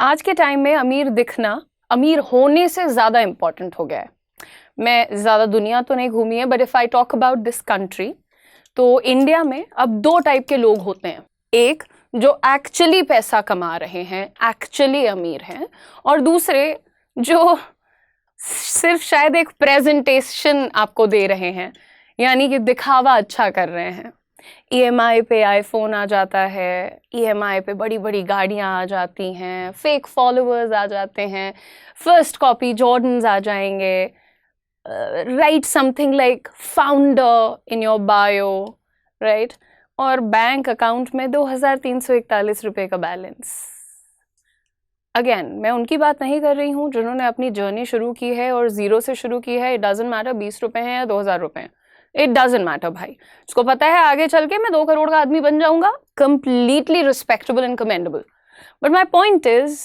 आज के टाइम में अमीर दिखना अमीर होने से ज़्यादा इम्पॉर्टेंट हो गया है। मैं ज़्यादा दुनिया तो नहीं घूमी है, but if I talk about this country, तो इंडिया में अब दो टाइप के लोग होते हैं। एक जो एक्चुअली पैसा कमा रहे हैं, एक्चुअली अमीर हैं, और दूसरे जो सिर्फ शायद एक प्रेजेंटेशन आपको दे रहे हैं, यानी कि दिखावा अच्छा कर रहे हैं। ईएमआई पे आईफोन आ जाता है, ईएमआई पे बड़ी बड़ी गाड़ियां आ जाती हैं, फेक फॉलोअर्स आ जाते हैं, फर्स्ट कॉपी जॉर्डन्स आ जाएंगे, right something like founder in your bio, right, और बैंक अकाउंट में 2341 रुपए का बैलेंस। अगेन, मैं उनकी बात नहीं कर रही हूँ जिन्होंने अपनी जर्नी शुरू की है और जीरो से शुरू की है। इट डजंट मैटर 20 रुपए हैं या 2000 रुपए हैं, इट डजंट मैटर भाई। उसको पता है आगे चल के मैं 2 करोड़ का आदमी बन जाऊंगा, completely respectable and commendable. But my point is,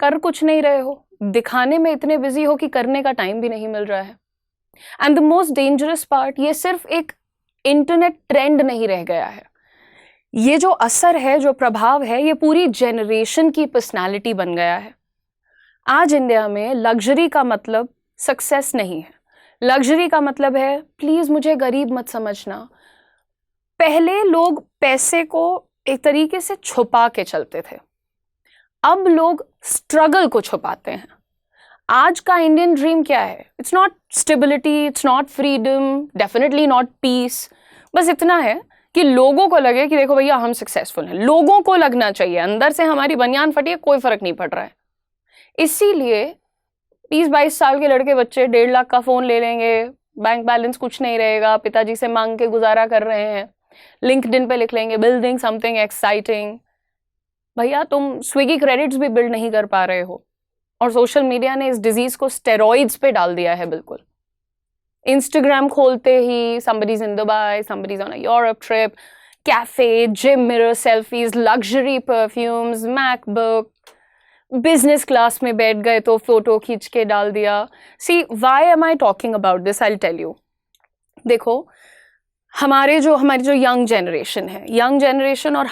कर कुछ नहीं रहे हो, दिखाने में इतने बिजी हो कि करने का टाइम भी नहीं मिल रहा है। And the most dangerous part, ये सिर्फ एक इंटरनेट ट्रेंड नहीं रह गया है, ये जो असर है, जो प्रभाव है, ये पूरी जनरेशन की पर्सनालिटी बन गया है। आज इंडिया में लग्जरी का मतलब सक्सेस नहीं है, लग्जरी का मतलब है प्लीज मुझे गरीब मत समझना। पहले लोग पैसे को एक तरीके से छुपा के चलते थे, अब लोग स्ट्रगल को छुपाते हैं। आज का इंडियन ड्रीम क्या है? It's not stability, it's not freedom, definitely not peace. बस इतना है कि लोगों को लगे कि देखो भैया हम सक्सेसफुल हैं। लोगों को लगना चाहिए, अंदर से हमारी बनियान फटी है कोई फर्क नहीं पड़ रहा है। इसीलिए 20-22 साल के लड़के बच्चे 1.5 लाख का फोन ले लेंगे, बैंक बैलेंस कुछ नहीं रहेगा, पिताजी से मांग के गुजारा कर रहे हैं, लिंक्डइन पे लिख लेंगे बिल्डिंग समथिंग एक्साइटिंग। भैया तुम स्विगी क्रेडिट्स भी बिल्ड नहीं कर पा रहे हो, और सोशल मीडिया ने इस डिजीज को स्टेरॉइड्स पे डाल दिया है बिल्कुल। इंस्टाग्राम खोलते ही somebody's in Dubai, somebody's on a Europe trip, cafe, gym mirror selfies, luxury perfumes, MacBook, business class में बैठ गए तो फोटो खींच के डाल दिया। See why am I talking about this, I tell you. देखो, हमारी जो यंग जनरेशन है, यंग जनरेशन और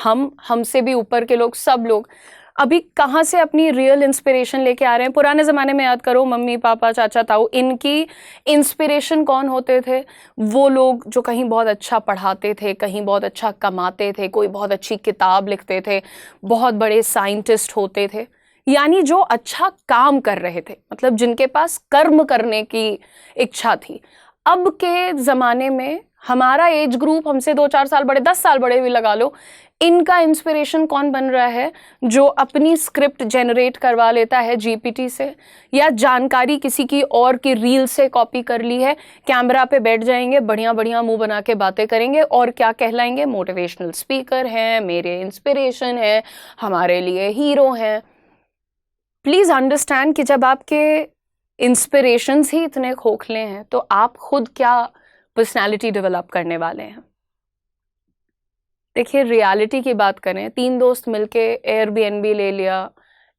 हमसे भी ऊपर के लोग, सब लोग अभी कहाँ से अपनी रियल इंस्पिरेशन लेके आ रहे हैं? पुराने ज़माने में याद करो, मम्मी पापा चाचा ताऊ, इनकी इंस्पिरेशन कौन होते थे? वो लोग जो कहीं बहुत अच्छा पढ़ाते थे, कहीं बहुत अच्छा कमाते थे, कोई बहुत अच्छी किताब लिखते थे, बहुत बड़े साइंटिस्ट होते थे, यानी जो अच्छा काम कर रहे थे, मतलब जिनके पास कर्म करने की इच्छा थी। अब के ज़माने में हमारा एज ग्रुप, हमसे 2-4 साल बड़े, 10 साल बड़े भी लगा लो, इनका इंस्पिरेशन कौन बन रहा है? जो अपनी स्क्रिप्ट जनरेट करवा लेता है जीपीटी से, या जानकारी किसी की और की रील से कॉपी कर ली है, कैमरा पे बैठ जाएंगे, बढ़िया बढ़िया मुंह बना के बातें करेंगे, और क्या कहलाएंगे? मोटिवेशनल स्पीकर हैं, मेरे इंस्पिरेशन है, हमारे लिए हीरो हैं। प्लीज अंडरस्टैंड कि जब आपके इंस्पिरेशंस ही इतने खोखले हैं, तो आप खुद क्या पर्सनालिटी डेवलप करने वाले हैं? देखिए, रियलिटी की बात करें, 3 दोस्त मिलके एयरबीएनबी ले लिया।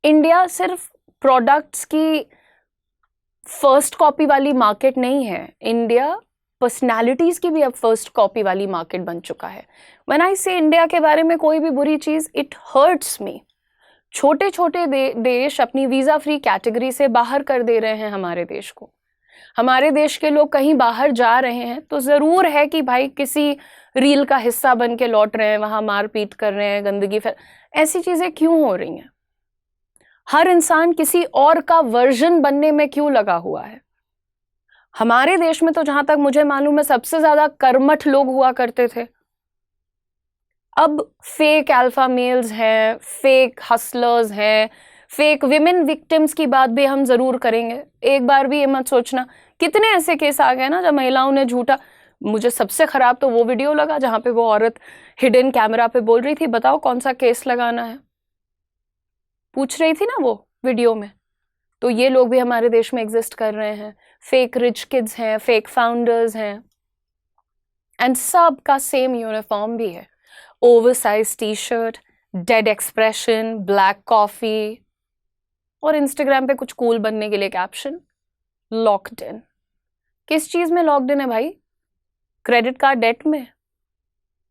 इंडिया सिर्फ प्रोडक्ट्स की फर्स्ट कॉपी वाली मार्केट नहीं है, इंडिया पर्सनालिटीज की भी अब फर्स्ट कॉपी वाली मार्केट बन चुका है। व्हेन आई से इंडिया के बारे में कोई भी बुरी चीज, इट हर्ट्स मी। छोटे छोटे देश अपनी वीजा फ्री कैटेगरी से बाहर कर दे रहे हैं हमारे देश को। हमारे देश के लोग कहीं बाहर जा रहे हैं तो जरूर है कि भाई किसी रील का हिस्सा बन के लौट रहे हैं, वहां मारपीट कर रहे हैं, गंदगी फैल, ऐसी चीजें क्यों हो रही हैं? हर इंसान किसी और का वर्जन बनने में क्यों लगा हुआ है? हमारे देश में तो जहां तक मुझे मालूम है सबसे ज्यादा कर्मठ लोग हुआ करते थे। अब फेक अल्फा मेल्स हैं, फेक हसलर्स हैं, फेक विमेन विक्टिम्स की बात भी हम जरूर करेंगे। एक बार भी ये मत सोचना, कितने ऐसे केस आ गए ना जब महिलाओं ने झूठा। मुझे सबसे खराब तो वो वीडियो लगा जहां पे वो औरत हिडन कैमरा पे बोल रही थी, बताओ कौन सा केस लगाना है, पूछ रही थी ना वो वीडियो में। तो ये लोग भी हमारे देश में एग्जिस्ट कर रहे हैं। फेक रिच किड्स हैं, फेक फाउंडर्स हैं, एंड सब का सेम यूनिफॉर्म भी है, oversize T shirt, dead expression, black coffee, और इंस्टाग्राम पे कुछ कूल बनने के लिए कैप्शन, लॉक्ड इन। किस चीज में लॉक्ड इन है भाई? क्रेडिट कार्ड डेट में?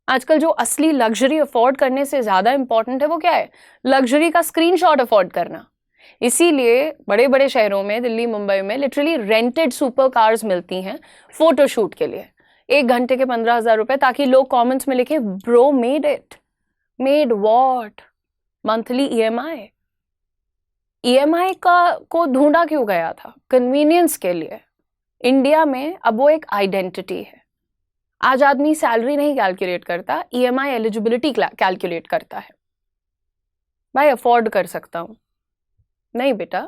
आजकल जो असली लग्जरी अफोर्ड करने से ज्यादा इंपॉर्टेंट है वो क्या है? लग्जरी का स्क्रीनशॉट अफोर्ड करना। इसीलिए बड़े बड़े शहरों में, दिल्ली मुंबई में लिटरली रेंटेड सुपर कार्स मिलती हैं फोटोशूट के लिए, 1 घंटे के 15,000 रुपए, ताकि लोग कमेंट्स में लिखे bro made it. Made what? Monthly EMI. EMI का को ढूंढा क्यों गया था? कन्वीनियंस के लिए। इंडिया में अब वो एक आइडेंटिटी है। आज आदमी सैलरी नहीं कैलकुलेट करता, ईएमआई एलिजिबिलिटी कैलकुलेट करता है। भाई अफोर्ड कर सकता हूं। नहीं बेटा,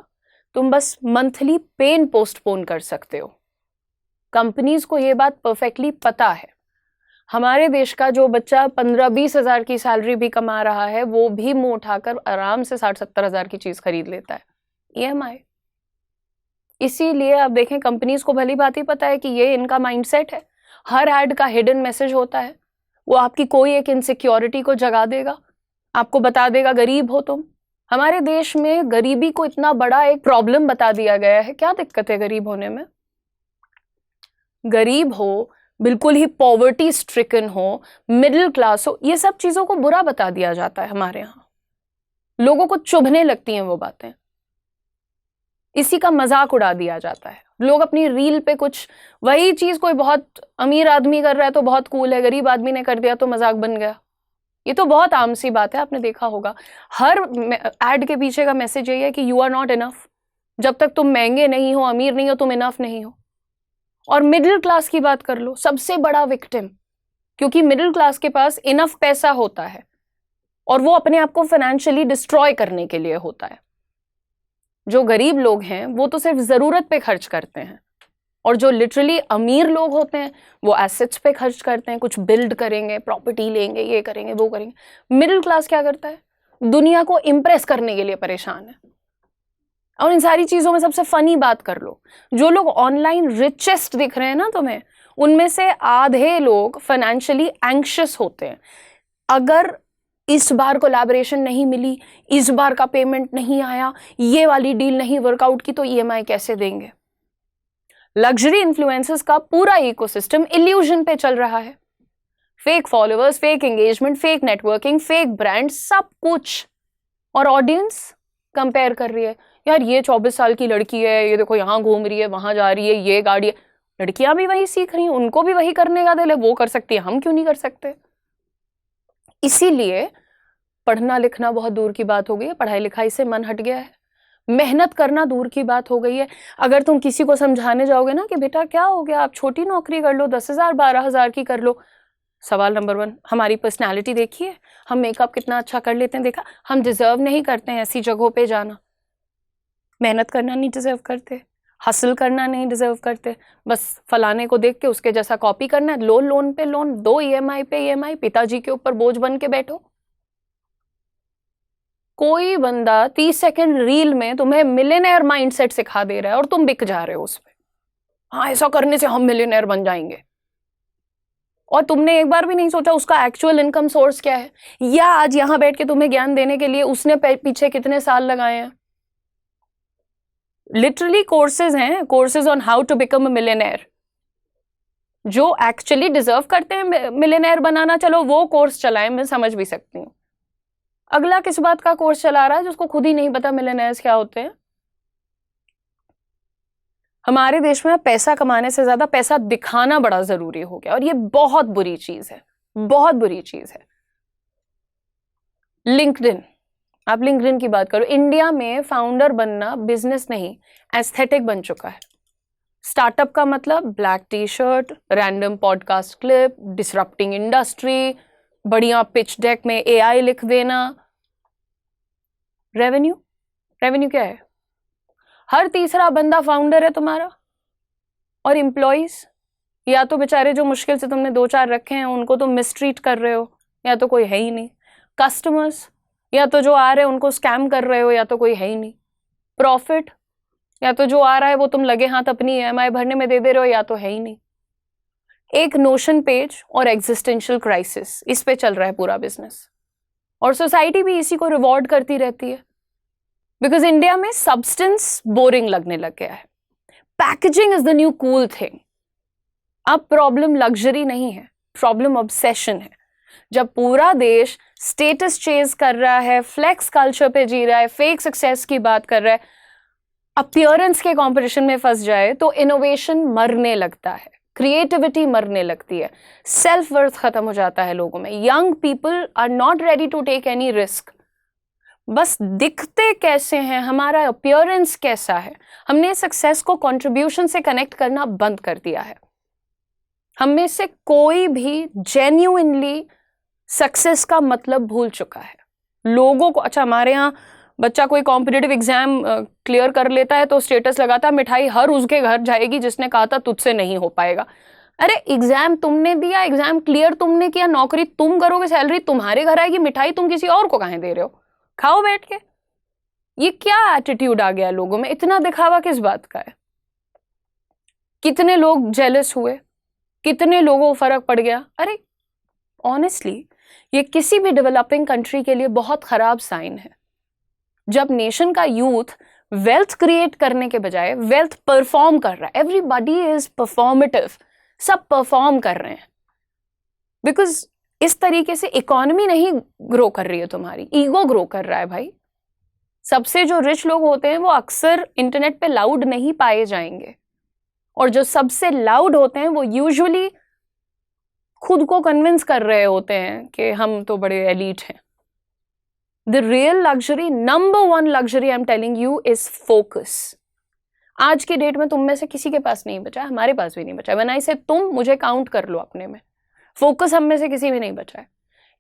तुम बस मंथली पेन पोस्टपोन कर सकते हो। कंपनीज को ये बात परफेक्टली पता है। हमारे देश का जो बच्चा 15-20 हजार की सैलरी भी कमा रहा है, वो भी मुंह उठाकर आराम से 60-70 हजार की चीज खरीद लेता है, ईएमआई। इसीलिए आप देखें, कंपनीज को भली भांति पता है कि ये इनका माइंडसेट है। हर ऐड का हिडन मैसेज होता है, वो आपकी कोई एक इनसिक्योरिटी को जगा देगा, आपको बता देगा गरीब हो तुम। हमारे देश में गरीबी को इतना बड़ा एक प्रॉब्लम बता दिया गया है। क्या दिक्कत है गरीब होने में? गरीब हो, बिल्कुल ही पॉवर्टी स्ट्रिकन हो, मिडिल क्लास हो, ये सब चीजों को बुरा बता दिया जाता है हमारे यहाँ। लोगों को चुभने लगती हैं वो बातें, इसी का मजाक उड़ा दिया जाता है। लोग अपनी रील पे कुछ वही चीज कोई बहुत अमीर आदमी कर रहा है तो बहुत कूल है, गरीब आदमी ने कर दिया तो मजाक बन गया। ये तो बहुत आम सी बात है, आपने देखा होगा। हर एड के पीछे का मैसेज यही है कि यू आर नॉट इनफ। जब तक तुम महंगे नहीं हो, अमीर नहीं हो, तुम इनफ नहीं हो। और मिडिल क्लास की बात कर लो, सबसे बड़ा विक्टिम, क्योंकि मिडिल क्लास के पास इनफ पैसा होता है और वो अपने आप को फाइनेंशियली डिस्ट्रॉय करने के लिए होता है। जो गरीब लोग हैं वो तो सिर्फ जरूरत पे खर्च करते हैं, और जो लिटरली अमीर लोग होते हैं वो एसेट्स पे खर्च करते हैं, कुछ बिल्ड करेंगे, प्रॉपर्टी लेंगे, ये करेंगे, वो करेंगे। मिडिल क्लास क्या करता है? दुनिया को इंप्रेस करने के लिए परेशान है। और इन सारी चीजों में सबसे फनी बात कर लो, जो लोग ऑनलाइन रिचेस्ट दिख रहे हैं ना तुम्हें, उनमें से आधे लोग फाइनेंशियली एंग्शियस होते हैं। अगर इस बार कोलैबोरेशन नहीं मिली, इस बार का पेमेंट नहीं आया, ये वाली डील नहीं वर्कआउट की, तो ईएमआई कैसे देंगे? लग्जरी इन्फ्लुएंसर्स का पूरा इकोसिस्टम इल्यूजन पे चल रहा है। Fake followers, fake engagement, fake networking, fake brand, सब कुछ। और ऑडियंस कंपेयर कर रही है, यार ये 24 साल की लड़की है, ये देखो यहाँ घूम रही है, वहां जा रही है, ये गाड़ी है। लड़कियां भी वही सीख रही हैं, उनको भी वही करने का दिल है, वो कर सकती है, हम क्यों नहीं कर सकते? इसीलिए पढ़ना लिखना बहुत दूर की बात हो गई है, पढ़ाई लिखाई से मन हट गया है, मेहनत करना दूर की बात हो गई है। अगर तुम किसी को समझाने जाओगे ना कि बेटा क्या हो गया, आप छोटी नौकरी कर लो, 10,000 12,000 की कर लो, सवाल नंबर 1, हमारी पर्सनैलिटी देखिए, हम मेकअप कितना अच्छा कर लेते हैं, देखा? हम डिजर्व नहीं करते हैं ऐसी जगहों पे जाना। मेहनत करना नहीं डिजर्व करते, हसल करना नहीं डिजर्व करते, बस फलाने को देख के उसके जैसा कॉपी करना है, लोन पे लोन, 2 ईएमआई पे ईएमआई, पिताजी के ऊपर बोझ बन के बैठो। कोई बंदा 30 सेकंड रील में तुम्हें मिलियनेयर माइंडसेट सिखा दे रहा है और तुम बिक जा रहे हो उस पे। हाँ, ऐसा करने से हम मिलियनेयर बन जाएंगे, और तुमने एक बार भी नहीं सोचा उसका एक्चुअल इनकम सोर्स क्या है, या आज यहां बैठ के तुम्हें ज्ञान देने के लिए उसने पीछे कितने साल लगाए हैं। लिटरली कोर्सेज हैं, courses on how to become a millionaire. जो एक्चुअली डिजर्व करते हैं मिलियनेयर बनाना, चलो वो कोर्स चलाएं, मैं समझ भी सकती हूँ। अगला किस बात का कोर्स चला रहा है जिसको खुद ही नहीं पता मिलियनेयर्स क्या होते हैं। हमारे देश में पैसा कमाने से ज्यादा पैसा दिखाना बड़ा जरूरी हो गया, और ये बहुत बुरी चीज है, बहुत बुरी चीज है। लिंक्डइन, आप लिंक्डइन की बात करो, इंडिया में फाउंडर बनना बिजनेस नहीं, एस्थेटिक बन चुका है। स्टार्टअप का मतलब black T shirt, random podcast clip, disrupting industry, बढ़िया पिच डेक में एआई लिख देना। रेवेन्यू, रेवेन्यू क्या है? हर तीसरा बंदा फाउंडर है तुम्हारा। और एम्प्लॉइज, या तो बेचारे जो मुश्किल से तुमने 2-4 रखे हैं उनको तुम मिसट्रीट कर रहे हो, या तो कोई है ही नहीं। कस्टमर्स, या तो जो आ रहे हैं उनको स्कैम कर रहे हो, या तो कोई है ही नहीं। प्रॉफिट, या तो जो आ रहा है वो तुम लगे हाथ अपनी ईएमआई भरने में दे दे रहे हो, या तो है ही नहीं। एक नोशन पेज और एग्जिस्टेंशियल क्राइसिस, इस पे चल रहा है पूरा बिजनेस, और सोसाइटी भी इसी को रिवॉर्ड करती रहती है। बिकॉज इंडिया में सब्सटेंस बोरिंग लगने लग गया है, packaging is the new cool thing. अब प्रॉब्लम लग्जरी नहीं है, प्रॉब्लम ऑब्सेशन है। जब पूरा देश स्टेटस चेज कर रहा है, फ्लेक्स कल्चर पे जी रहा है, फेक सक्सेस की बात कर रहा है, अपीयरेंस के कंपटीशन में फंस जाए, तो इनोवेशन मरने लगता है, क्रिएटिविटी मरने लगती है, सेल्फ वर्थ खत्म हो जाता है लोगों में। Young people are not ready to take any risk. बस दिखते कैसे हैं, हमारा अपीयरेंस कैसा है, हमने सक्सेस को कंट्रीब्यूशन से कनेक्ट करना बंद कर दिया है। हम में से कोई भी जेन्युइनली सक्सेस का मतलब भूल चुका है। लोगों को, अच्छा हमारे यहाँ बच्चा कोई कॉम्पिटिटिव एग्जाम क्लियर कर लेता है तो स्टेटस लगाता है, मिठाई हर उसके घर जाएगी जिसने कहा था तुझसे नहीं हो पाएगा। अरे एग्जाम तुमने दिया, एग्जाम क्लियर तुमने किया, नौकरी तुम करोगे, सैलरी तुम्हारे घर आएगी, मिठाई तुम किसी और को कहाँ दे रहे हो, खाओ बैठ के। ये क्या एटीट्यूड आ गया लोगों में, इतना दिखावा किस बात का है? कितने लोग जेलस हुए, कितने लोगों को फर्क पड़ गया। अरे ऑनेस्टली ये किसी भी डेवलपिंग कंट्री के लिए बहुत खराब साइन है जब नेशन का यूथ वेल्थ क्रिएट करने के बजाय वेल्थ परफॉर्म कर रहा है। एवरीबॉडी इज परफॉर्मेटिव, सब परफॉर्म कर रहे हैं। बिकॉज इस तरीके से इकोनॉमी नहीं ग्रो कर रही है तुम्हारी, ईगो ग्रो कर रहा है भाई। सबसे जो रिच लोग होते हैं वो अक्सर इंटरनेट पे लाउड नहीं पाए जाएंगे, और जो सबसे लाउड होते हैं वो यूजुअली खुद को कन्विंस कर रहे होते हैं कि हम तो बड़े एलीट हैं। The real luxury, number one luxury I am telling you is focus. आज की डेट में तुम में से किसी के पास नहीं बचा है, हमारे पास भी नहीं बचा है। व्हेन आई से तुम, मुझे काउंट कर लो अपने में। फोकस हम में से किसी भी नहीं बचा है।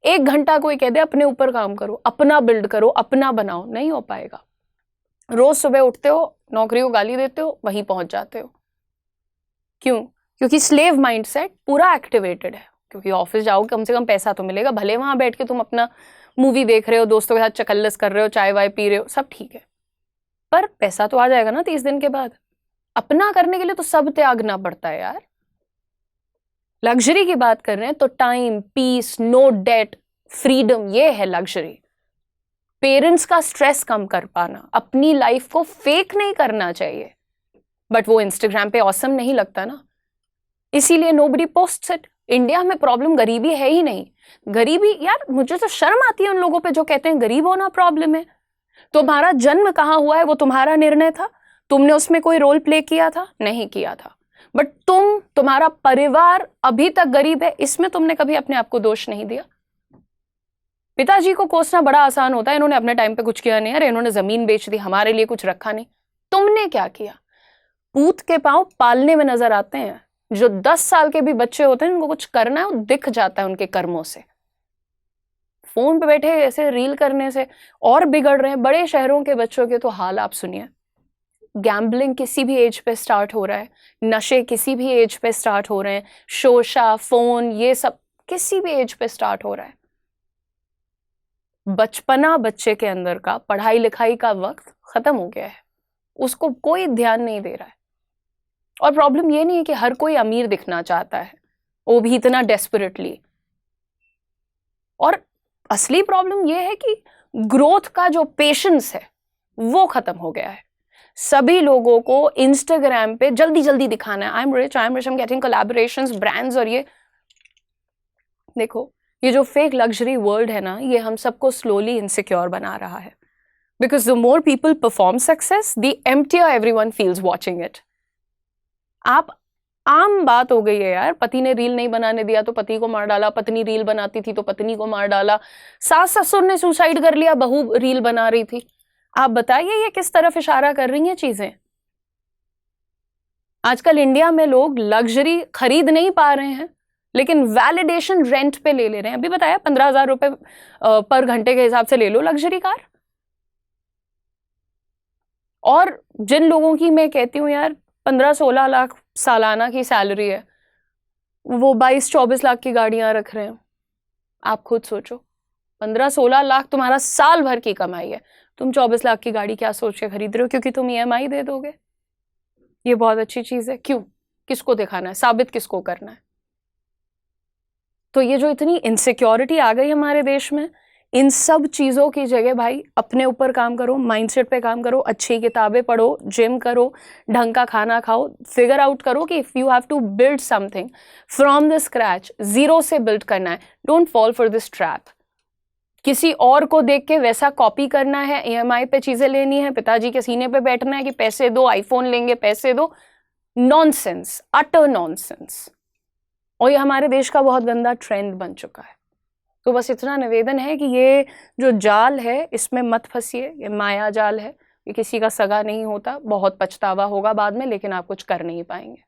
1 घंटा कोई कह दे अपने ऊपर काम करो, अपना बिल्ड करो, अपना बनाओ, नहीं हो पाएगा। रोज सुबह उठते हो, नौकरी को गाली देते हो, वहीं पहुंच जाते हो। क्यों? क्योंकि स्लेव माइंडसेट पूरा एक्टिवेटेड है। क्योंकि ऑफिस जाओगे कम से कम पैसा तो मिलेगा, भले वहां बैठ के तुम अपना मूवी देख रहे हो, दोस्तों के साथ चकल्लस कर रहे हो, चाय वाय पी रहे हो, सब ठीक है, पर पैसा तो आ जाएगा ना 30 दिन के बाद। अपना करने के लिए तो सब त्यागना पड़ता है यार। लग्जरी की बात कर रहे हैं तो time, peace, no debt, freedom, ये है लग्जरी। पेरेंट्स का स्ट्रेस कम कर पाना, अपनी लाइफ को फेक नहीं करना चाहिए। बट वो इंस्टाग्राम पे ऑसम नहीं लगता ना, इसीलिए नोबडी पोस्ट्स इट। इंडिया में प्रॉब्लम गरीबी है ही नहीं। गरीबी, यार मुझे तो शर्म आती है उन लोगों पे जो कहते हैं गरीब होना प्रॉब्लम है। तुम्हारा जन्म कहाँ हुआ है वो तुम्हारा निर्णय था, तुमने उसमें कोई रोल प्ले किया था? नहीं किया था। बट तुम्हारा परिवार अभी तक गरीब है, इसमें तुमने कभी अपने आप को दोष नहीं दिया। पिताजी को कोसना बड़ा आसान होता है, इन्होंने अपने टाइम पे कुछ किया नहीं, अरे इन्होंने जमीन बेच दी, हमारे लिए कुछ रखा नहीं। तुमने क्या किया? पूत के पांव पालने में नजर आते हैं। जो 10 साल के भी बच्चे होते हैं, उनको कुछ करना है, वो दिख जाता है उनके कर्मों से। फोन पे बैठे ऐसे रील करने से और बिगड़ रहे हैं। बड़े शहरों के बच्चों के तो हाल आप सुनिए। गैम्बलिंग किसी भी एज पे स्टार्ट हो रहा है, नशे किसी भी एज पे स्टार्ट हो रहे हैं, शोशा, फोन, ये सब किसी भी एज पे स्टार्ट हो रहा है। बचपना बच्चे के अंदर का, पढ़ाई लिखाई का वक्त खत्म हो गया है, उसको कोई ध्यान नहीं दे रहा है। और प्रॉब्लम ये नहीं है कि हर कोई अमीर दिखना चाहता है, वो भी इतना डेस्परेटली। और असली प्रॉब्लम ये है कि ग्रोथ का जो पेशेंस है वो खत्म हो गया है। सभी लोगों को इंस्टाग्राम पे जल्दी जल्दी दिखाना है, I am rich, I am getting collaborations, brands, और ये देखो, ये जो फेक लग्जरी वर्ल्ड है ना, ये हम सबको स्लोली इनसिक्योर बना रहा है। Because the more people perform success, the emptier everyone feels watching it. आप, आम बात हो गई है यार, पति ने रील नहीं बनाने दिया तो पति को मार डाला, पत्नी रील बनाती थी तो पत्नी को मार डाला, सास ससुर ने सुसाइड कर लिया, बहू रील बना रही थी। आप बताइए ये किस तरफ इशारा कर रही हैं चीजें? आजकल इंडिया में लोग लग्जरी खरीद नहीं पा रहे हैं, लेकिन वैलिडेशन रेंट पे ले ले रहे हैं। अभी बताया 15,000 रुपए पर घंटे के हिसाब से ले लो लग्जरी कार। और जिन लोगों की मैं कहती हूँ यार 15-16 लाख सालाना की सैलरी है, वो 22-24 लाख की गाड़ियां रख रहे हैं। आप खुद सोचो, 15-16 लाख तुम्हारा साल भर की कमाई है, तुम 24 लाख की गाड़ी क्या सोच के खरीद रहे हो? क्योंकि तुम EMI दे दोगे। ये बहुत अच्छी चीज है। क्यों? किसको दिखाना है? साबित किसको करना है? तो ये जो इतनी इनसिक्योरिटी आ गई हमारे देश में, इन सब चीज़ों की जगह भाई अपने ऊपर काम करो, माइंडसेट पे काम करो, अच्छी किताबें पढ़ो, जिम करो, ढंग का खाना खाओ, फिगर आउट करो कि if you have to build something from the scratch, zero से बिल्ड करना है, don't fall for this trap. किसी और को देख के वैसा कॉपी करना है, EMI पे चीज़ें लेनी है, पिताजी के सीने पे बैठना है कि पैसे दो, आईफोन लेंगे, पैसे दो, नॉनसेंस, अटर नॉनसेंस। और ये हमारे देश का बहुत गंदा ट्रेंड बन चुका है। तो बस इतना निवेदन है कि ये जो जाल है इसमें मत फंसिए, ये माया जाल है, ये किसी का सगा नहीं होता, बहुत पछतावा होगा बाद में, लेकिन आप कुछ कर नहीं पाएंगे।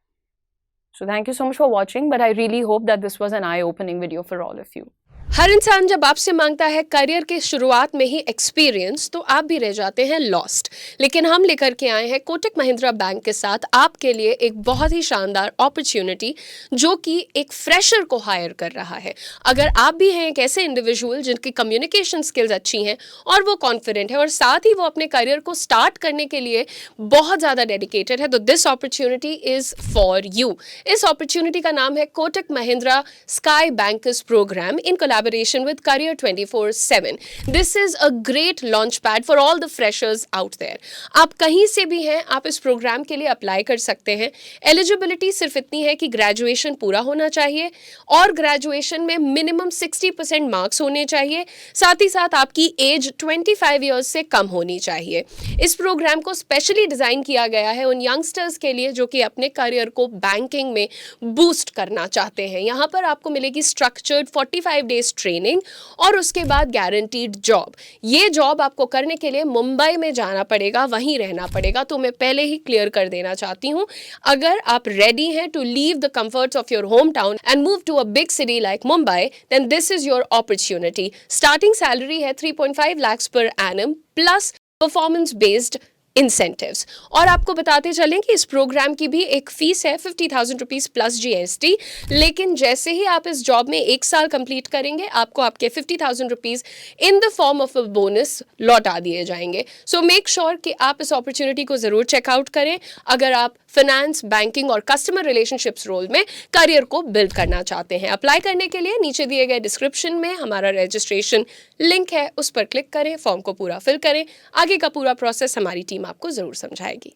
So thank you so much for watching, but I really hope that this was an eye-opening video for all of you. हर इंसान जब आपसे मांगता है करियर के शुरुआत में ही एक्सपीरियंस, तो आप भी रह जाते हैं लॉस्ट। लेकिन हम लेकर के आए हैं कोटक महिंद्रा बैंक के साथ आपके लिए एक बहुत ही शानदार अपॉर्चुनिटी, जो कि एक फ्रेशर को हायर कर रहा है। अगर आप भी हैं एक ऐसे इंडिविजुअल जिनकी कम्युनिकेशन स्किल्स अच्छी हैं और वो कॉन्फिडेंट है और साथ ही वो अपने करियर को स्टार्ट करने के लिए बहुत ज़्यादा डेडिकेटेड है, तो this opportunity is for you. इस अपॉर्चुनिटी का नाम है Kotak Mahindra sky bankers program in collaboration with Career 24/7. This is a great launch pad for all the freshers out there. आप कहीं से भी हैं, आप इस प्रोग्राम के लिए अप्लाई कर सकते हैं। एलिजिबिलिटी सिर्फ इतनी है कि ग्रेजुएशन पूरा होना चाहिए और ग्रेजुएशन में मिनिमम 60% मार्क्स होने चाहिए। साथ ही साथ आपकी एज 25 ईयर्स से कम होनी चाहिए। इस प्रोग्राम को स्पेशली डिज़ाइन किया गया है उन यंगस्टर्स के लिए जो कि अपने करियर को बैंकिंग में बूस्ट करना चाहते हैं। यहाँ पर आपको मिलेगी स्ट्रक्चर्ड 45 डेज ट्रेनिंग और उसके बाद गारंटीड जॉब। ये जॉब आपको करने के लिए मुंबई में जाना पड़ेगा, वहीं रहना पड़ेगा। तो मैं पहले ही क्लियर कर देना चाहती हूँ, अगर आप रेडी हैं to leave the comforts of your home town and move to a big city like Mumbai, then this is your opportunity. Starting salary है 3.5 lakhs per annum plus performance based incentives. और आपको बताते चलें कि इस प्रोग्राम की भी एक फीस है 50,000 रुपीज़ प्लस GST। लेकिन जैसे ही आप इस जॉब में 1 साल कंप्लीट करेंगे, आपको आपके 50,000 rupees in the form of a bonus लौटा दिए जाएंगे। सो मेक श्योर कि आप इस अपॉर्चुनिटी को ज़रूर चेकआउट करें अगर आप फाइनेंस, बैंकिंग और कस्टमर रिलेशनशिप्स रोल में करियर को बिल्ड करना चाहते हैं। अप्लाई करने के लिए नीचे दिए गए डिस्क्रिप्शन में हमारा रजिस्ट्रेशन लिंक है, उस पर क्लिक करें, फॉर्म को पूरा फिल करें। आगे का पूरा प्रोसेस हमारी टीम आपको ज़रूर समझाएगी।